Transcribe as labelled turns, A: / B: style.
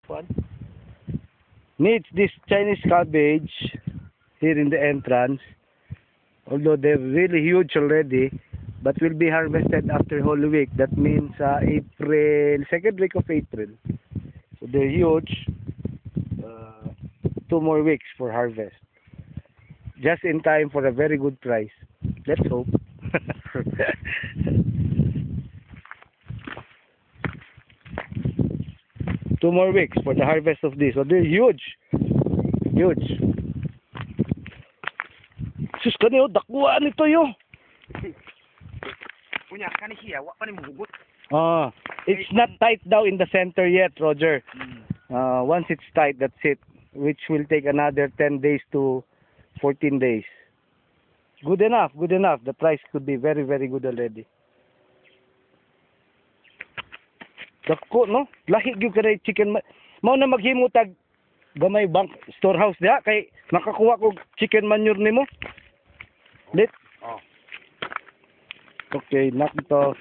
A: What?
B: Needs this Chinese cabbage here in the entrance. Although they're really huge already, but will be harvested after Holy Week. That means April, second week of April. So they're huge. 2 more weeks for harvest. Just in time for a very good price. Let's hope. 2 more weeks for the harvest of this. So they're huge. Huge. Sus kaniyo, dakuan ito yo.
A: Punya kan siya, wa pa ni mugot.
B: It's not tight daw in the center yet, Roger. Once it's tight, that's it. Which will take another 10 days to 14 days. Good enough, good enough. The price could be very, very good already. Dako, no? Lahi gyud kay chicken. Mao na maghimutag gamay bank storehouse diha kay makakuha ko chicken manure nimo. Lit.
A: Oh.
B: Okay, knock it off.